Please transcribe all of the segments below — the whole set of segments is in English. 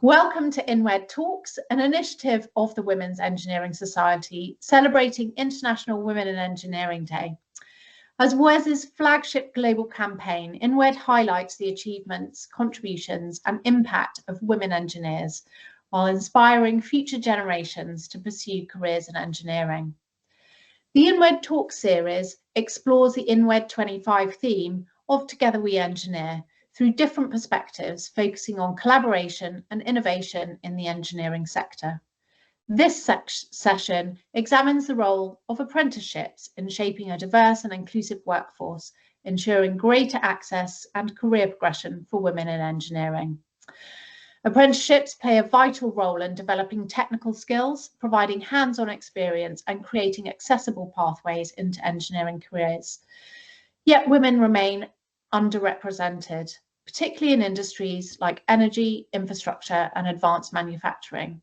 Welcome to INWED Talks, an initiative of the Women's Engineering Society celebrating International Women in Engineering Day. As WES's flagship global campaign, INWED highlights the achievements, contributions and impact of women engineers while inspiring future generations to pursue careers in engineering. The INWED Talk series explores the INWED 25 theme of Together We Engineer through different perspectives, focusing on collaboration and innovation in the engineering sector. This session examines the role of apprenticeships in shaping a diverse and inclusive workforce, ensuring greater access and career progression for women in engineering. Apprenticeships play a vital role in developing technical skills, providing hands-on experience and creating accessible pathways into engineering careers. Yet women remain underrepresented, particularly in industries like energy, infrastructure and advanced manufacturing.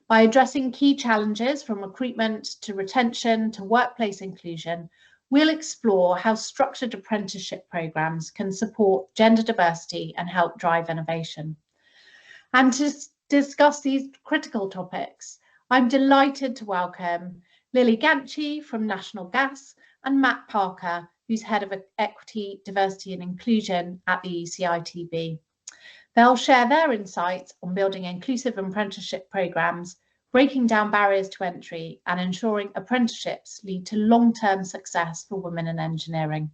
By addressing key challenges from recruitment to retention to workplace inclusion, we'll explore how structured apprenticeship programmes can support gender diversity and help drive innovation. And to discuss these critical topics, I'm delighted to welcome Lily Ganci from National Gas and Matt Parker, who's Head of Equity, Diversity and Inclusion at the ECITB. They'll share their insights on building inclusive apprenticeship programmes, breaking down barriers to entry and ensuring apprenticeships lead to long-term success for women in engineering.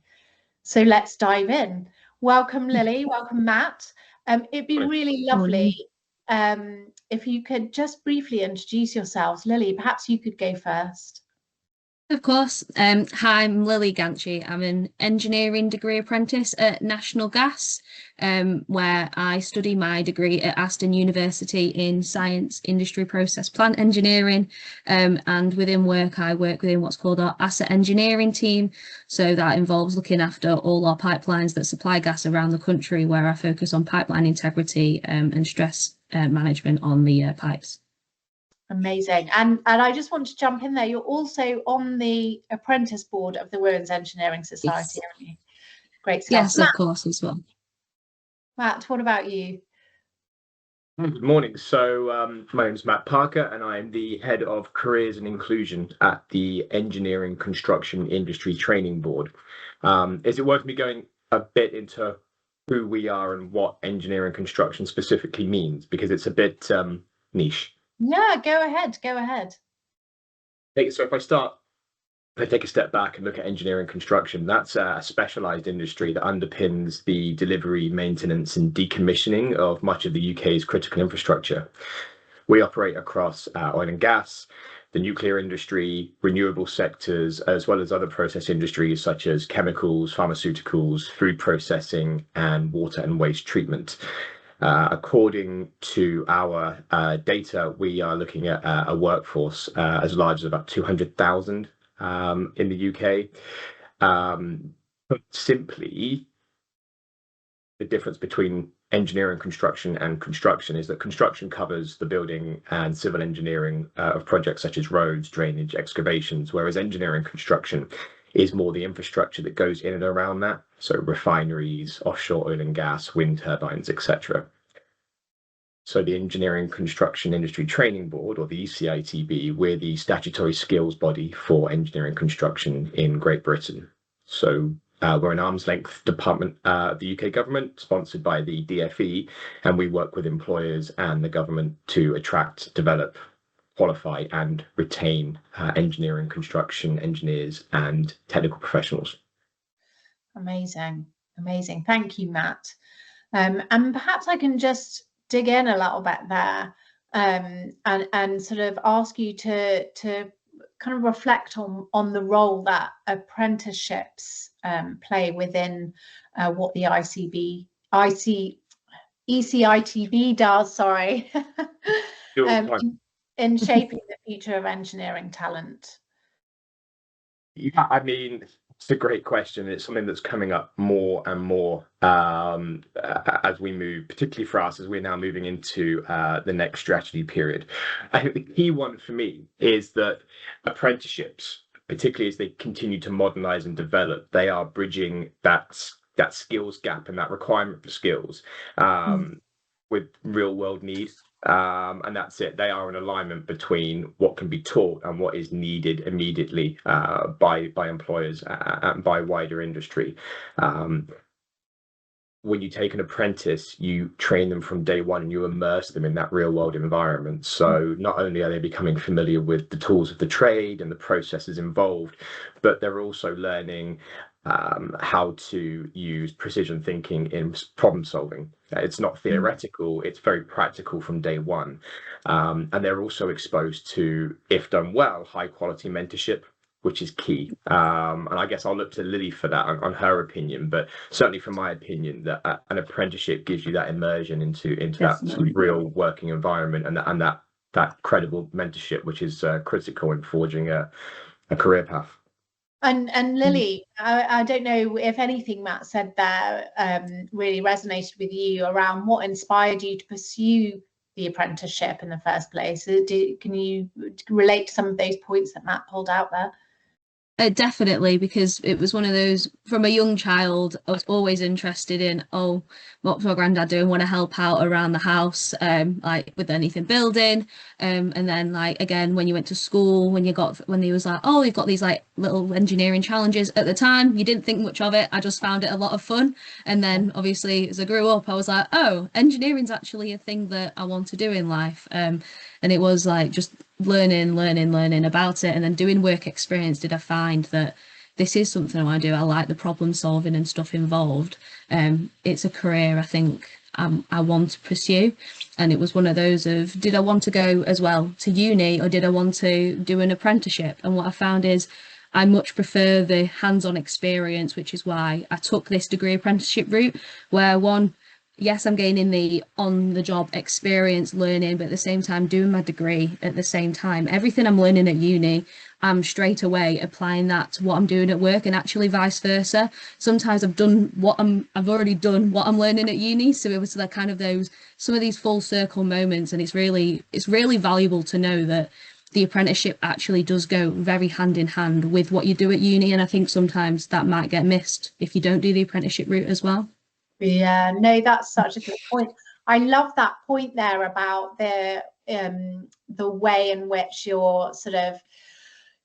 So let's dive in. Welcome Lily, welcome Matt. It'd be really lovely if you could just briefly introduce yourselves. Lily, perhaps you could go first. Of course. Hi, I'm Lily Ganci. I'm an engineering degree apprentice at National Gas, where I study my degree at Aston University in Science, Industry, Process, Plant Engineering. And within work, I work within what's called our asset engineering team. So that involves looking after all our pipelines that supply gas around the country, where I focus on pipeline integrity and stress management on the pipes. Amazing. And I just want to jump in there. You're also on the apprentice board of the Women's Engineering Society, Yes. aren't you? Great stuff. Yes, Matt, of course, as well. Matt, what about you? Good morning. So my name is Matt Parker and I'm the Head of Careers and Inclusion at the Engineering Construction Industry Training Board. Is it worth me going a bit into who we are and what engineering construction specifically means? Because it's a bit niche. Yeah, go ahead. So if I take a step back and look at engineering construction, that's a specialised industry that underpins the delivery, maintenance and decommissioning of much of the UK's critical infrastructure. We operate across oil and gas, the nuclear industry, renewable sectors, as well as other process industries such as chemicals, pharmaceuticals, food processing and water and waste treatment. According to our data, we are looking at a workforce as large as about 200,000 in the UK. But simply, the difference between engineering construction and construction is that construction covers the building and civil engineering of projects such as roads, drainage, excavations, whereas engineering construction is more the infrastructure that goes in and around that. So refineries, offshore oil and gas, wind turbines, etc. So the Engineering Construction Industry Training Board, or the ECITB, we're the statutory skills body for engineering construction in Great Britain. So we're an arm's length department of the UK government, sponsored by the DFE, and we work with employers and the government to attract, develop, qualify and retain engineering construction engineers and technical professionals. Amazing. Thank you, Matt. And perhaps I can just dig in a little bit there and sort of ask you to kind of reflect on the role that apprenticeships play within what the ECITB does, sorry, in shaping the future of engineering talent. Yeah, I mean, it's a great question. It's something that's coming up more and more as we move, particularly for us, as we're now moving into the next strategy period. I think the key one for me is that apprenticeships, particularly as they continue to modernise and develop, they are bridging that skills gap and that requirement for skills. with real world need. And that's it. They are an alignment between what can be taught and what is needed immediately by employers and by wider industry. When you take an apprentice, you train them from day one and you immerse them in that real world environment. So not only are they becoming familiar with the tools of the trade and the processes involved, but they're also learning how to use precision thinking in problem solving. It's not theoretical, it's very practical from day one. And they're also exposed to, if done well, high quality mentorship, which is key. And I guess I'll look to Lily for that on her opinion, but certainly from my opinion, that an apprenticeship gives you that immersion into that sort of real working environment and that credible mentorship, which is critical in forging a career path. And Lily, I don't know if anything Matt said there really resonated with you around what inspired you to pursue the apprenticeship in the first place. Can you relate to some of those points that Matt pulled out there? Definitely, because it was one of those, from a young child, I was always interested in, oh, what's my granddad doing? Want to help out around the house, like with anything building. And then like, again, when you went to school, when he was like, oh, you've got these like little engineering challenges at the time, you didn't think much of it. I just found it a lot of fun. And then obviously as I grew up, I was like, oh, engineering's actually a thing that I want to do in life. And it was like just learning about it, and then doing work experience, did I find that this is something I want to do. I like the problem solving and stuff involved. It's a career I think I want to pursue, and it was one of those of, did I want to go as well to uni, or did I want to do an apprenticeship? And what I found is I much prefer the hands-on experience, which is why I took this degree apprenticeship route, where yes, I'm gaining the on-the-job experience learning, but at the same time doing my degree at the same time. Everything I'm learning at uni, I'm straight away applying that to what I'm doing at work, and actually vice versa. Sometimes I've already done what I'm learning at uni, so it was like kind of some of these full circle moments, and it's really valuable to know that the apprenticeship actually does go very hand in hand with what you do at uni, and I think sometimes that might get missed if you don't do the apprenticeship route as well. Yeah, no, that's such a good point. I love that point there about the way in which your sort of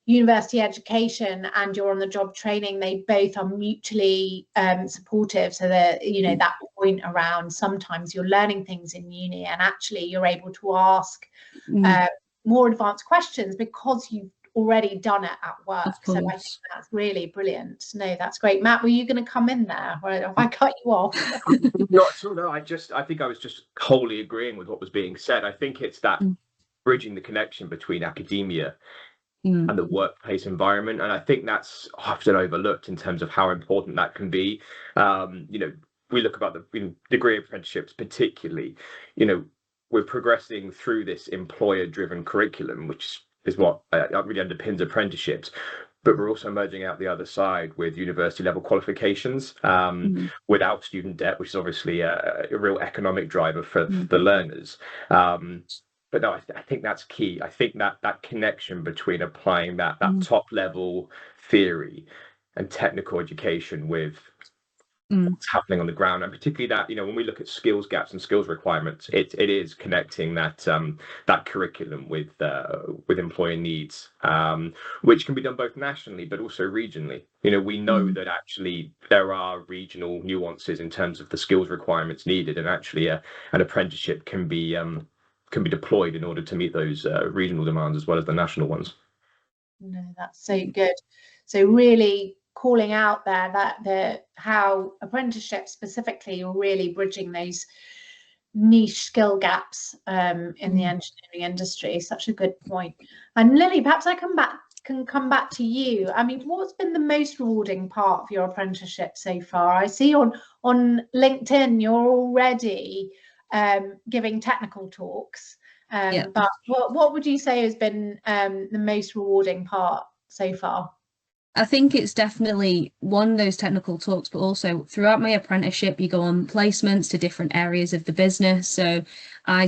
university education and your on-the-job training, they both are mutually supportive. So that, you know, that point around sometimes you're learning things in uni and actually you're able to ask more advanced questions because you've already done it at work. So I think that's really brilliant. No, that's great. Matt, were you going to come in there, or have I cut you off? Not at all. No, I think I was just wholly agreeing with what was being said. I think it's that bridging the connection between academia and the workplace environment, and I think that's often overlooked in terms of how important that can be. You know, we look about the degree apprenticeships particularly, you know, we're progressing through this employer-driven curriculum, which is what really underpins apprenticeships, but we're also merging out the other side with university level qualifications without student debt, which is obviously a real economic driver for the learners. But no, I think that's key. I think that connection between applying that top level theory and technical education with what's happening on the ground, and particularly that, you know, when we look at skills gaps and skills requirements, it is connecting that curriculum with employer needs, which can be done both nationally but also regionally. You know, we know that actually there are regional nuances in terms of the skills requirements needed, and actually an apprenticeship can be deployed in order to meet those regional demands as well as the national ones. No, that's so good. So really calling out there that how apprenticeships specifically are really bridging those niche skill gaps in the engineering industry. Such a good point. And Lily, perhaps I can come back to you. I mean, what's been the most rewarding part of your apprenticeship so far? I see on LinkedIn you're already giving technical talks, but what would you say has been the most rewarding part so far? I think it's definitely one of those technical talks, but also throughout my apprenticeship, you go on placements to different areas of the business. So I'm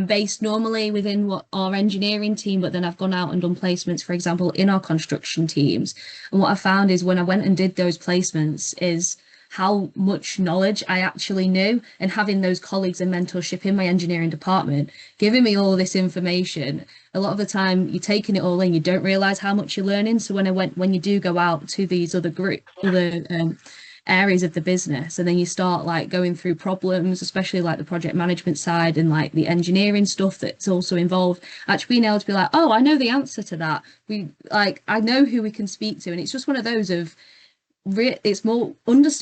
based normally within our engineering team, but then I've gone out and done placements, for example, in our construction teams. And what I found is when I went and did those placements is how much knowledge I actually knew, and having those colleagues and mentorship in my engineering department, giving me all this information. A lot of the time you're taking it all in, you don't realize how much you're learning. So when you do go out to these other areas of the business, and then you start like going through problems, especially like the project management side and like the engineering stuff that's also involved, actually being able to be like, oh, I know the answer to that. I know who we can speak to. And it's just one of those of it's more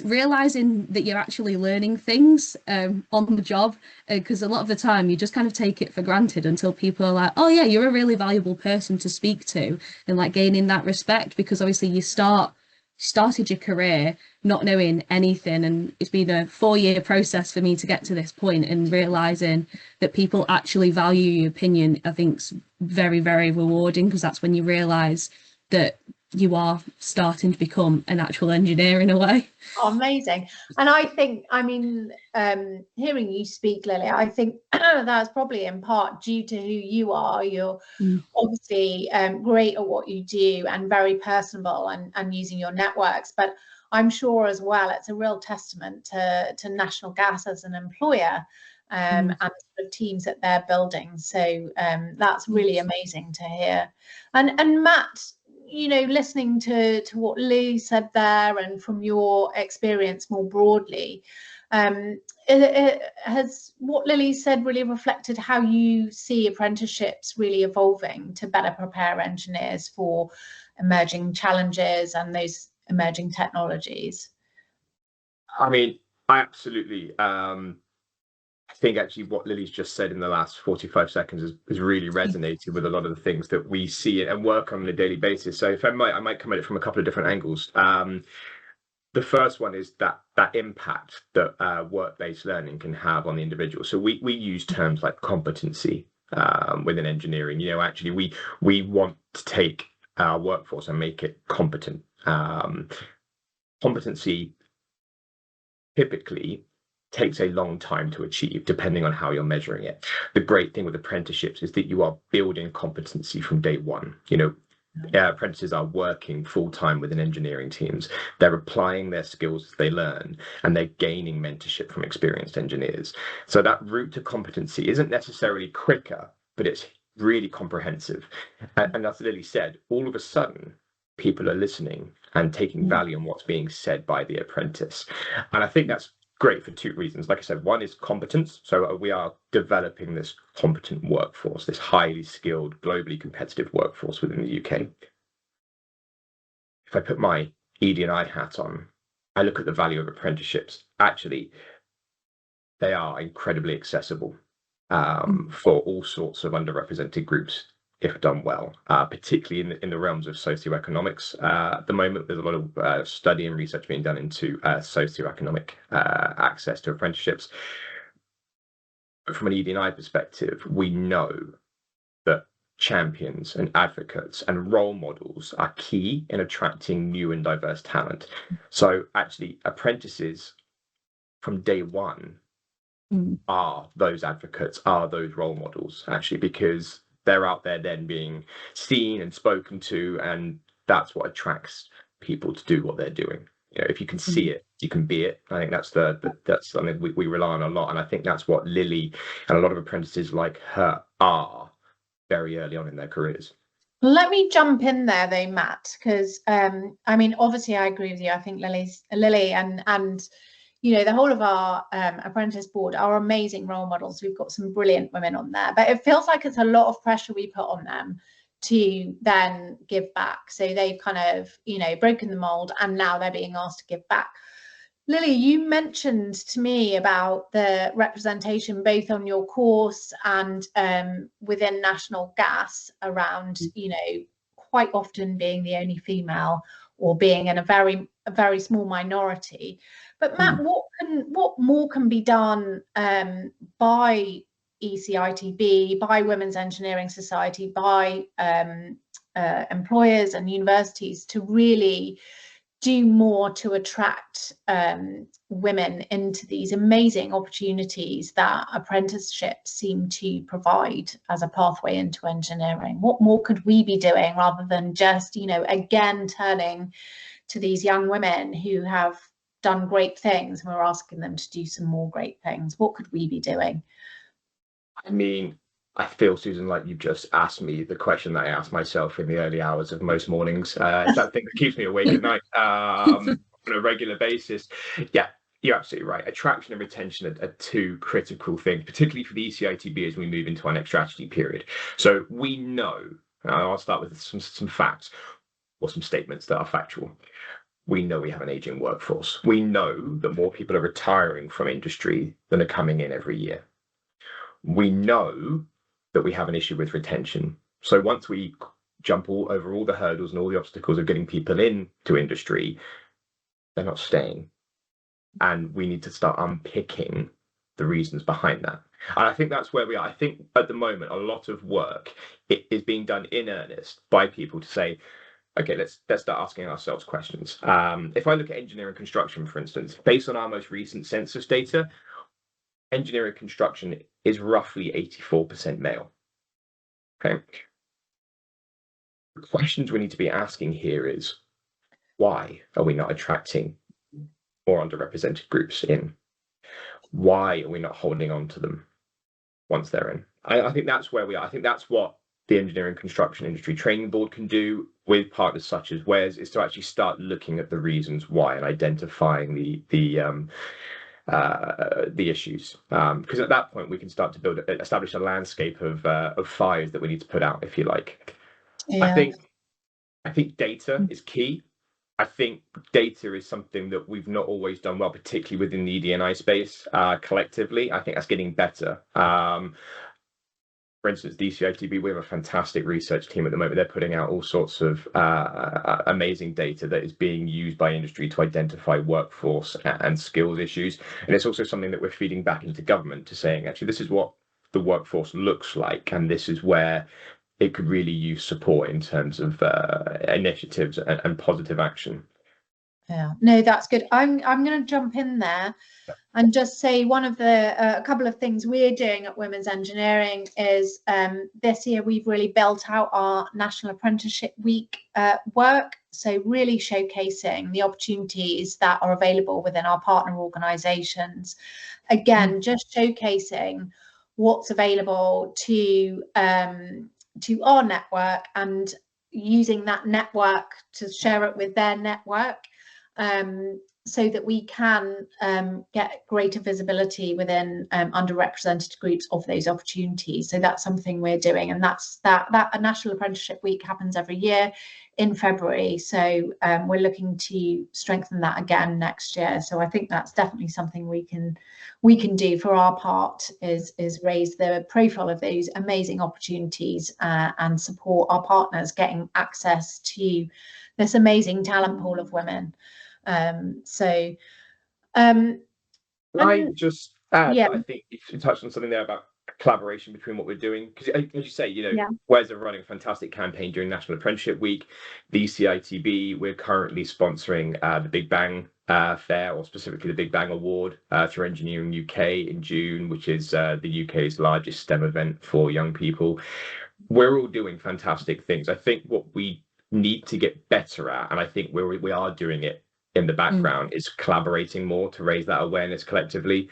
realizing that you're actually learning things on the job, because a lot of the time you just kind of take it for granted until people are like, oh yeah, you're a really valuable person to speak to, and like gaining that respect, because obviously you started your career not knowing anything, and it's been a 4-year process for me to get to this point, and realizing that people actually value your opinion, I think is very, very rewarding, because that's when you realize that you are starting to become an actual engineer in a way. Oh, amazing. And I think, I mean, hearing you speak, Lily, I think that's probably in part due to who you are. You're obviously great at what you do and very personable, and using your networks. But I'm sure as well, it's a real testament to National Gas as an employer, and the teams that they're building. So that's really amazing to hear. And Matt, you know, listening to what Lily said there, and from your experience more broadly, has what Lily said really reflected how you see apprenticeships really evolving to better prepare engineers for emerging challenges and those emerging technologies? I mean, I absolutely. I think actually what Lily's just said in the last 45 seconds has really resonated with a lot of the things that we see and work on a daily basis. So if I might come at it from a couple of different angles. The first one is that impact that work-based learning can have on the individual. So we use terms like competency within engineering. You know, actually we want to take our workforce and make it competent. Competency typically takes a long time to achieve, depending on how you're measuring it. The great thing with apprenticeships is that you are building competency from day one. You know, apprentices are working full-time within engineering teams. They're applying their skills as they learn, and they're gaining mentorship from experienced engineers. So that route to competency isn't necessarily quicker, but it's really comprehensive. And as Lily said, all of a sudden, people are listening and taking value in what's being said by the apprentice. And I think that's great for 2 reasons. Like I said, one is competence. So we are developing this competent workforce, this highly skilled, globally competitive workforce within the UK. If I put my ED&I hat on, I look at the value of apprenticeships. Actually, they are incredibly accessible for all sorts of underrepresented groups, if done well, particularly in the realms of socioeconomics. At the moment, there's a lot of study and research being done into socioeconomic access to apprenticeships. But from an ED&I perspective, we know that champions and advocates and role models are key in attracting new and diverse talent. So actually, apprentices from day one are those advocates, are those role models, actually, because they're out there then being seen and spoken to, and that's what attracts people to do what they're doing. You know, if you can see it, you can be it. I think that's that's something we rely on a lot, and I think that's what Lily and a lot of apprentices like her are very early on in their careers. Let me jump in there though, Matt, because I mean, obviously I agree with you. I think Lily and you know, the whole of our apprentice board are amazing role models. We've got some brilliant women on there, but it feels like it's a lot of pressure we put on them to then give back. So they've kind of, you know, broken the mold, and now they're being asked to give back. Lily, you mentioned to me about the representation both on your course and within National Gas around, you know, quite often being the only female or being in a very small minority. But Matt, what more can be done by ECITB, by Women's Engineering Society, by employers and universities to really do more to attract women into these amazing opportunities that apprenticeships seem to provide as a pathway into engineering? What more could we be doing rather than just, you know, again turning to these young women who have done great things, and we're asking them to do some more great things. What could we be doing? I mean, I feel, Susan, like you've just asked me the question that I ask myself in the early hours of most mornings. It's that thing that keeps me awake at night on a regular basis. Yeah, you're absolutely right. Attraction and retention are two critical things, particularly for the ECITB as we move into our next strategy period. So we know, I'll start with some facts or some statements that are factual. We know we have an aging workforce. We know that more people are retiring from industry than are coming in every year. We know that we have an issue with retention. So once we jump over all the hurdles and all the obstacles of getting people into industry, they're not staying. And we need to start unpicking the reasons behind that. And I think that's where we are. I think at the moment, a lot of work is being done in earnest by people to say, okay, let's start asking ourselves questions. If I look at engineering construction, for instance, based on our most recent census data, engineering construction is roughly 84% male. Okay. The questions we need to be asking here is, why are we not attracting more underrepresented groups in? Why are we not holding on to them once they're in? I think that's where we are. I think that's what the Engineering Construction Industry Training Board can do with partners such as WES, is to actually start looking at the reasons why and identifying the issues. Because at that point we can start to establish a landscape of fires that we need to put out, if you like. Yeah. I think data is key. I think data is something that we've not always done well, particularly within the ED&I space collectively. I think that's getting better. For instance, DCITB, we have a fantastic research team at the moment. They're putting out all sorts of amazing data that is being used by industry to identify workforce and skills issues. And it's also something that we're feeding back into government to saying, actually, this is what the workforce looks like, and this is where it could really use support in terms of initiatives and positive action. Yeah, no, that's good. I'm going to jump in there and just say one of the a couple of things we're doing at Women's Engineering is this year we've really built out our National Apprenticeship Week work. So really showcasing the opportunities that are available within our partner organisations. Again, just showcasing what's available to our network and using that network to share it with their network. So that we can get greater visibility within underrepresented groups of those opportunities. So that's something we're doing, and that's that National Apprenticeship Week happens every year in February. So we're looking to strengthen that again next year. So I think that's definitely something we can do for our part, is raise the profile of those amazing opportunities and support our partners getting access to this amazing talent pool of women. I just add, yeah. I think you touched on something there about collaboration between what we're doing, because as you say, Yeah. WES are running a fantastic campaign during National Apprenticeship Week. The CITB, we're currently sponsoring the Big Bang Fair, or specifically the Big Bang Award through Engineering UK in June, which is the UK's largest STEM event for young people. We're all doing fantastic things. I think what we need to get better at, and I think we are doing it in the background, is collaborating more to raise that awareness collectively.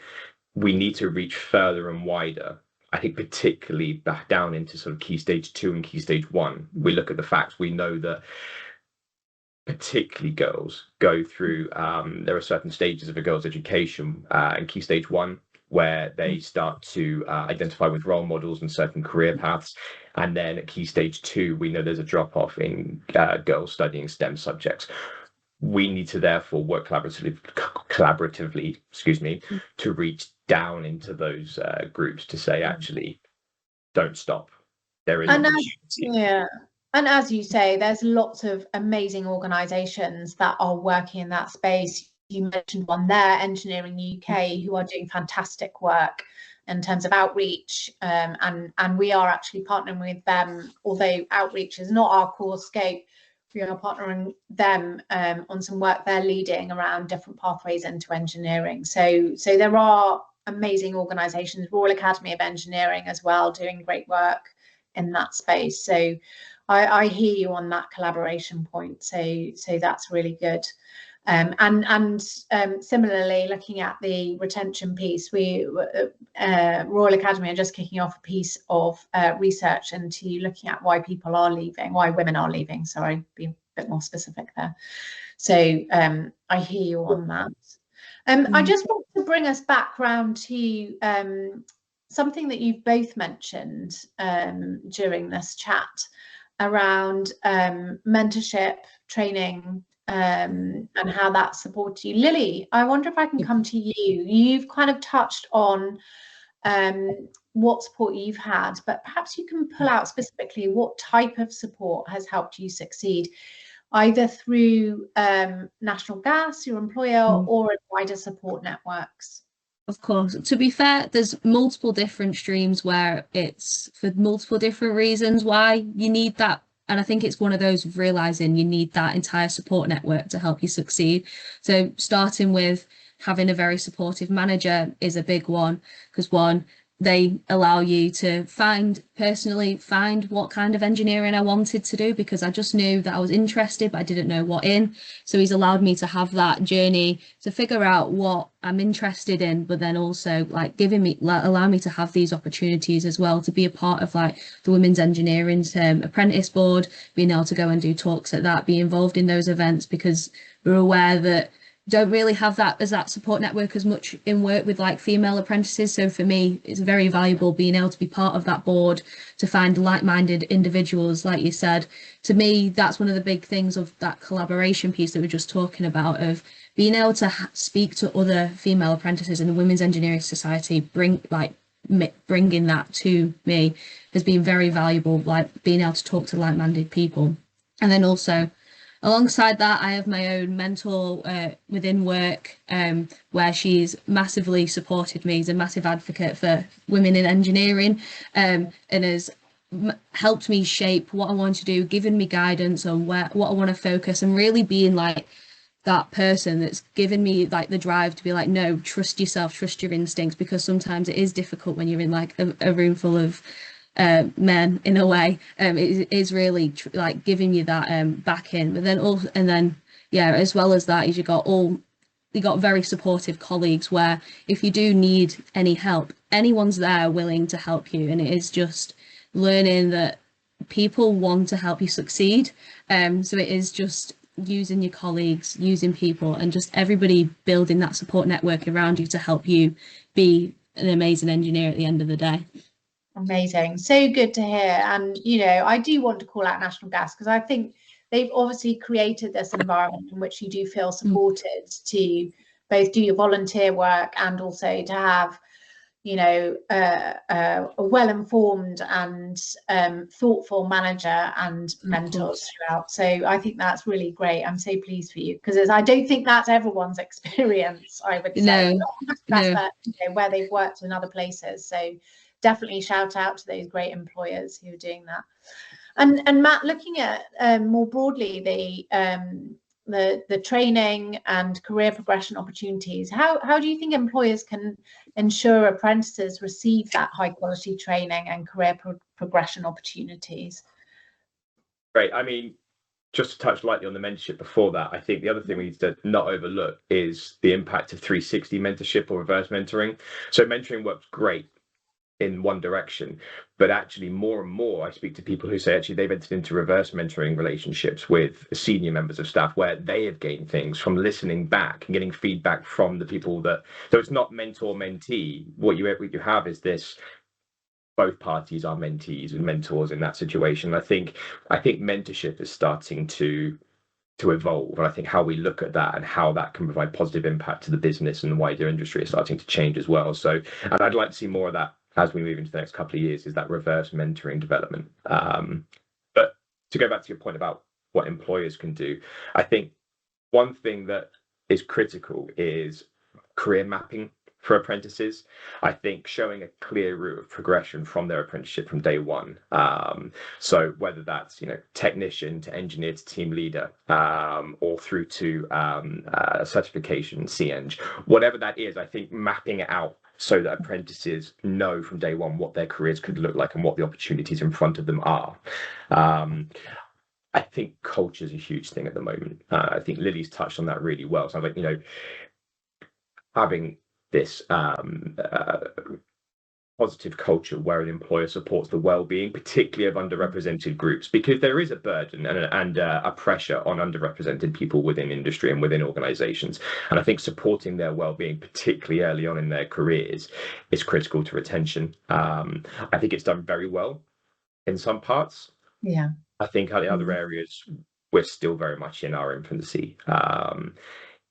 We need to reach further and wider. I think particularly back down into sort of Key Stage 2 and Key Stage 1. We look at the facts, we know that particularly girls go through, there are certain stages of a girl's education in Key Stage 1 where they start to identify with role models and certain career paths. And then at Key Stage 2, we know there's a drop-off in girls studying STEM subjects. We need to therefore work collaboratively, to reach down into those groups to say, actually, don't stop. There is opportunity. Yeah. And as you say, there's lots of amazing organisations that are working in that space. You mentioned one there, Engineering UK, who are doing fantastic work in terms of outreach, and we are actually partnering with them, although outreach is not our core scope. We are partnering them on some work they're leading around different pathways into engineering. So there are amazing organisations, Royal Academy of Engineering as well, doing great work in that space. So I hear you on that collaboration point. So that's really good. Similarly, looking at the retention piece, Royal Academy are just kicking off a piece of research into looking at why people are leaving, why women are leaving. Sorry, be a bit more specific there. So I hear you on that. I just want to bring us back round to something that you've both mentioned during this chat around mentorship, training, and how that supports you. Lily, I wonder if I can come to you. You've kind of touched on what support you've had, but perhaps you can pull out specifically what type of support has helped you succeed, either through National Gas, your employer, or in wider support networks. Of course, to be fair, there's multiple different streams where it's for multiple different reasons why you need that. And I think it's one of those of realizing you need that entire support network to help you succeed. So starting with having a very supportive manager is a big one, because one, they allow you to personally find what kind of engineering I wanted to do, because I just knew that I was interested, but I didn't know what in. So he's allowed me to have that journey to figure out what I'm interested in, but then also like allow me to have these opportunities as well to be a part of like the Women's Engineering Apprentice Board, being able to go and do talks at that, be involved in those events, because we're aware that don't really have that as that support network as much in work with like female apprentices. So for me, it's very valuable being able to be part of that board, to find like-minded individuals, like you said. To me, that's one of the big things of that collaboration piece that we're just talking about, of being able to speak to other female apprentices in the Women's Engineering Society, bringing that to me has been very valuable, like being able to talk to like-minded people. And then also, alongside that, I have my own mentor within work, where she's massively supported me. She's a massive advocate for women in engineering, and has helped me shape what I want to do, given me guidance on what I want to focus, and really being like that person that's given me like the drive to be like, no, trust yourself, trust your instincts, because sometimes it is difficult when you're in like a room full of men in a way. It is really like giving you that back in, but then also, and then as well as that is you got very supportive colleagues, where if you do need any help, anyone's there willing to help you. And it is just learning that people want to help you succeed, so it is just using your colleagues, using people, and just everybody building that support network around you to help you be an amazing engineer at the end of the day. Amazing. So good to hear. And, I do want to call out National Gas, because I think they've obviously created this environment in which you do feel supported to both do your volunteer work and also to have, a well-informed and thoughtful manager and mentors throughout. So I think that's really great. I'm so pleased for you, because I don't think that's everyone's experience, I would say. But, where they've worked in other places. So definitely shout out to those great employers who are doing that. And Matt, looking at more broadly the training and career progression opportunities, how do you think employers can ensure apprentices receive that high quality training and career progression opportunities? Great. I mean, just to touch lightly on the mentorship before that, I think the other thing we need to not overlook is the impact of 360 mentorship or reverse mentoring. So mentoring works great in one direction, but actually more and more I speak to people who say actually they've entered into reverse mentoring relationships with senior members of staff, where they have gained things from listening back and getting feedback from the people that, so it's not mentor mentee. What you have is this, both parties are mentees and mentors in that situation. I think mentorship is starting to evolve, and I think how we look at that and how that can provide positive impact to the business and the wider industry is starting to change as well. So, and I'd like to see more of that as we move into the next couple of years, is that reverse mentoring development. But to go back to your point about what employers can do, I think one thing that is critical is career mapping for apprentices. I think showing a clear route of progression from their apprenticeship from day one. So whether that's technician to engineer to team leader, or through to certification, CEng, whatever that is, I think mapping it out so that apprentices know from day one what their careers could look like and what the opportunities in front of them are. I think culture is a huge thing at the moment. I think Lily's touched on that really well. So I'm like, having this positive culture where an employer supports the well-being, particularly of underrepresented groups, because there is a burden and a pressure on underrepresented people within industry and within organizations. And I think supporting their well-being, particularly early on in their careers, is critical to retention. I think it's done very well in some parts. Yeah. I think the other areas, we're still very much in our infancy.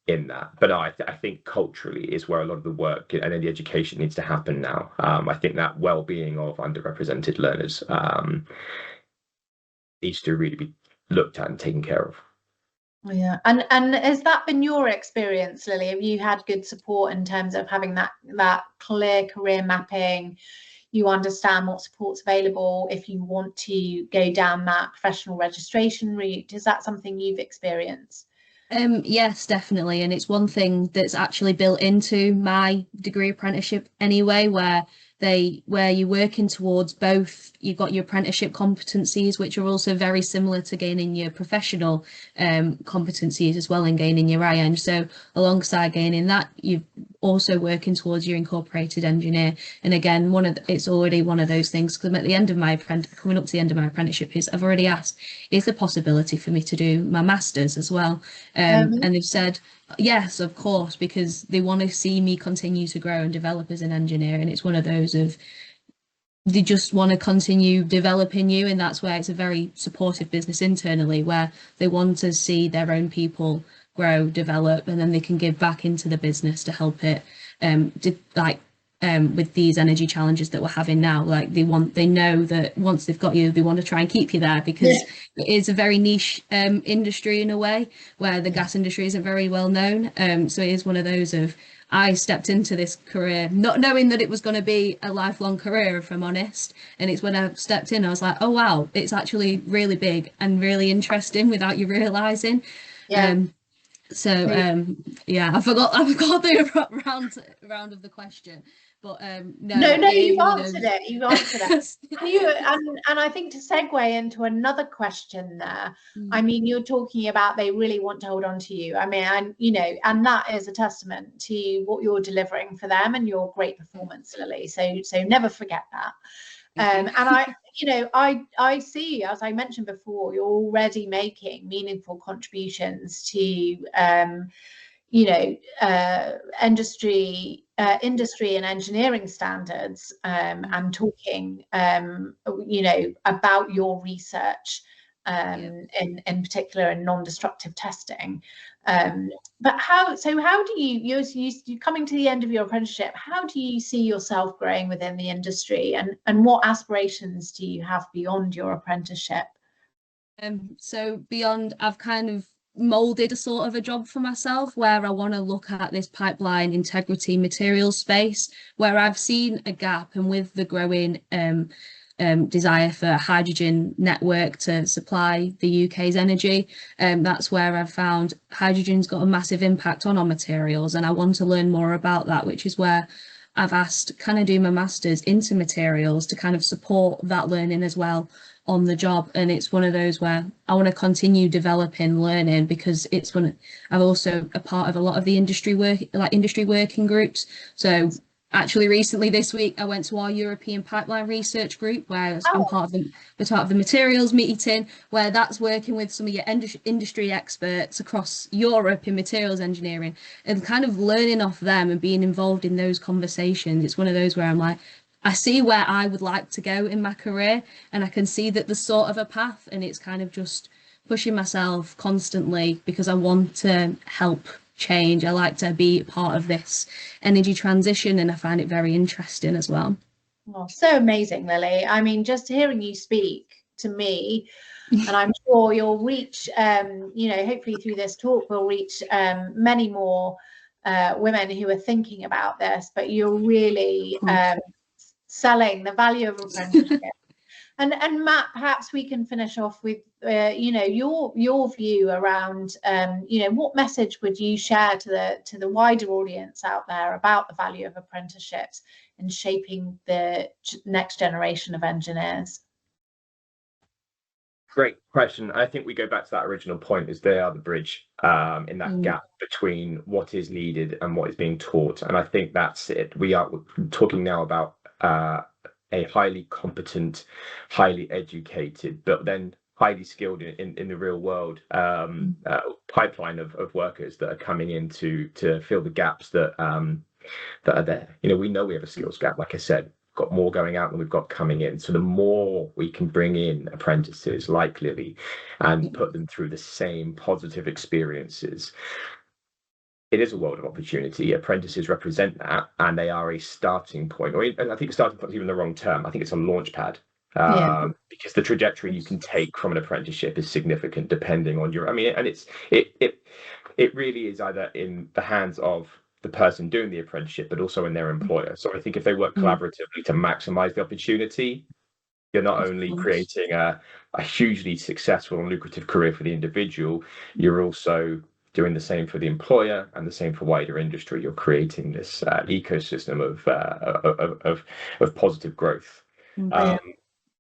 In that, but I think culturally is where a lot of the work and then the education needs to happen now. I think that well-being of underrepresented learners needs to really be looked at and taken care of. Yeah, and has that been your experience, Lily? Have you had good support in terms of having that clear career mapping? You understand what support's available if you want to go down that professional registration route. Is that something you've experienced? Yes, definitely. And it's one thing that's actually built into my degree apprenticeship anyway, where you're working towards both. You've got your apprenticeship competencies, which are also very similar to gaining your professional competencies as well and gaining your IN. So alongside gaining that, you're also working towards your incorporated engineer. And again, it's already one of those things, because I'm at the end of coming up to the end of my apprenticeship, I've already asked, is there a possibility for me to do my masters as well? And they've said, yes, of course, because they want to see me continue to grow and develop as an engineer. And it's one of those of, they just want to continue developing you. And that's where it's a very supportive business internally, where they want to see their own people grow, develop, and then they can give back into the business to help it. With these energy challenges that we're having now, like they know that once they've got you, they want to try and keep you there, because it is a very niche industry in a way, where the gas industry isn't very well known. So it is one of those of, I stepped into this career not knowing that it was going to be a lifelong career, if I'm honest. And it's when I stepped in, I was like, oh wow, it's actually really big and really interesting without you realizing. Yeah. I forgot the round of the question, but no, you've answered it. You've answered it. And I think to segue into another question there, I mean, you're talking about they really want to hold on to you. I mean, and that is a testament to what you're delivering for them and your great performance, Lily. So never forget that. And I see, as I mentioned before, you're already making meaningful contributions to industry and engineering standards, and talking about your research in particular in non-destructive testing. But how do you're coming to the end of your apprenticeship, how do you see yourself growing within the industry, and what aspirations do you have beyond your apprenticeship? So beyond, I've kind of molded a sort of a job for myself where I want to look at this pipeline integrity materials space, where I've seen a gap, and with the growing desire for a hydrogen network to supply the UK's energy, that's where I've found hydrogen's got a massive impact on our materials, and I want to learn more about that, which is where I've asked, can I do my master's into materials to kind of support that learning as well on the job. And it's one of those where I want to continue developing, learning, because it's I'm also a part of a lot of the industry working groups. So actually recently this week I went to our European pipeline research group, where I'm part of the materials meeting, where that's working with some of your industry experts across Europe in materials engineering, and kind of learning off them and being involved in those conversations. It's one of those where I'm like, I see where I would like to go in my career, and I can see that there's sort of a path, and it's kind of just pushing myself constantly because I want to help change. I like to be part of this energy transition, and I find it very interesting as well. Oh, so amazing, Lily. I mean, just hearing you speak to me, and I'm sure you'll reach, hopefully through this talk, we'll reach many more women who are thinking about this, but you're really selling the value of apprenticeship. And Matt, perhaps we can finish off with your view around what message would you share to the wider audience out there about the value of apprenticeships in shaping the next generation of engineers? Great question. I think we go back to that original point, is they are the bridge in that gap between what is needed and what is being taught. And I think that's it. We are talking now about a highly competent, highly educated, but then highly skilled in the real world pipeline of workers that are coming in to fill the gaps that are there. We know we have a skills gap, like I said. Got more going out than we've got coming in. So the more we can bring in apprentices like Lily and put them through the same positive experiences, it is a world of opportunity. Apprentices represent that, and they are a starting point. And I think starting point is even the wrong term. I think it's a launch pad. Because the trajectory you can take from an apprenticeship is significant depending on and it really is either in the hands of the person doing the apprenticeship, but also in their employer. So I think if they work collaboratively to maximize the opportunity, you're not only creating a hugely successful and lucrative career for the individual, you're also doing the same for the employer and the same for wider industry. You're creating this ecosystem of positive growth.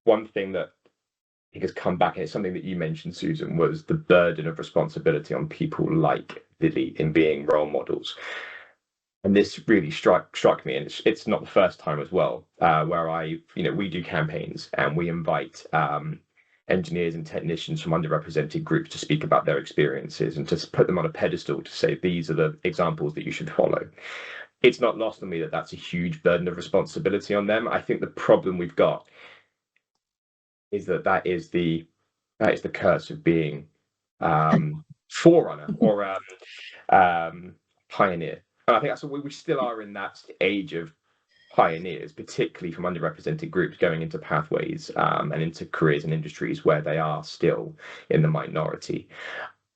One thing that I think has come back, and it's something that you mentioned, Susan, was the burden of responsibility on people like Lily in being role models. And this really struck me, and it's not the first time as well, where we do campaigns and we invite engineers and technicians from underrepresented groups to speak about their experiences and to put them on a pedestal to say, these are the examples that you should follow. It's not lost on me that that's a huge burden of responsibility on them. I think the problem we've got is that is the curse of being forerunner or pioneer. And I think that's what we still are in that age of pioneers, particularly from underrepresented groups going into pathways and into careers and industries where they are still in the minority.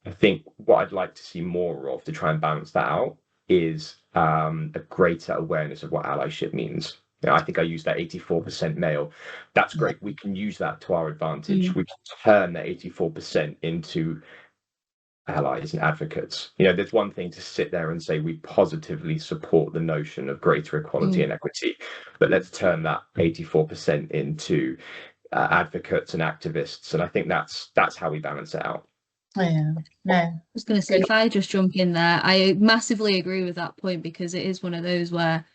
I think what I'd like to see more of to try and balance that out is a greater awareness of what allyship means. I think I used that 84% male. That's great. We can use that to our advantage. We can turn that 84% into allies and advocates. There's one thing to sit there and say we positively support the notion of greater equality and equity, but let's turn that 84% into advocates and activists. And I think that's how we balance it out. I was going to say, if I just jump in there, I massively agree with that point, because it is one of those where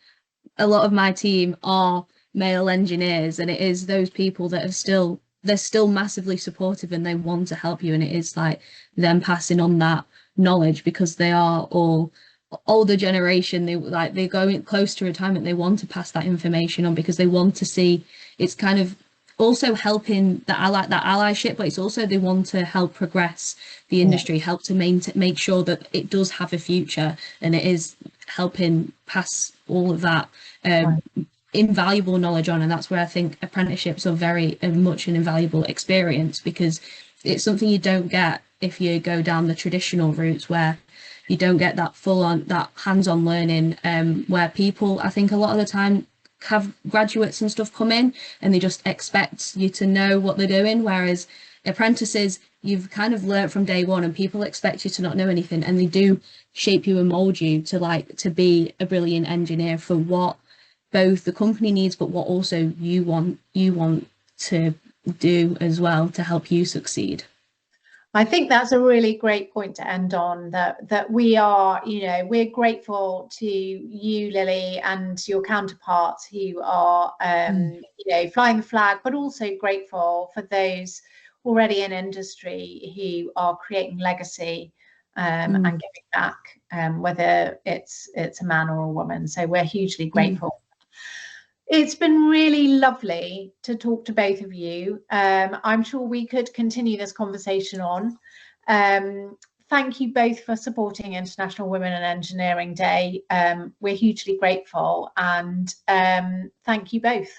a lot of my team are male engineers, and it is those people that they're still massively supportive and they want to help you, and it is like them passing on that knowledge, because they are all older generation. They're going close to retirement. They want to pass that information on because they want to see, it's kind of also helping that allyship, but it's also they want to help progress the industry, help to make sure that it does have a future, and it is helping pass all of that invaluable knowledge on. And that's where I think apprenticeships are very much an invaluable experience, because it's something you don't get if you go down the traditional routes, where you don't get that that hands-on learning, where people, I think a lot of the time, have graduates and stuff come in and they just expect you to know what they're doing, whereas apprentices, you've kind of learnt from day one, and people expect you to not know anything, and they do shape you and mold you to be a brilliant engineer for what both the company needs, but what also you want to do as well to help you succeed. I think that's a really great point to end on, that we are, we're grateful to you, Lily, and your counterparts who are, flying the flag, but also grateful for those already in industry who are creating legacy and giving back, whether it's a man or a woman. So we're hugely grateful. It's been really lovely to talk to both of you. I'm sure we could continue this conversation on. Thank you both for supporting International Women in Engineering Day. We're hugely grateful, and thank you both.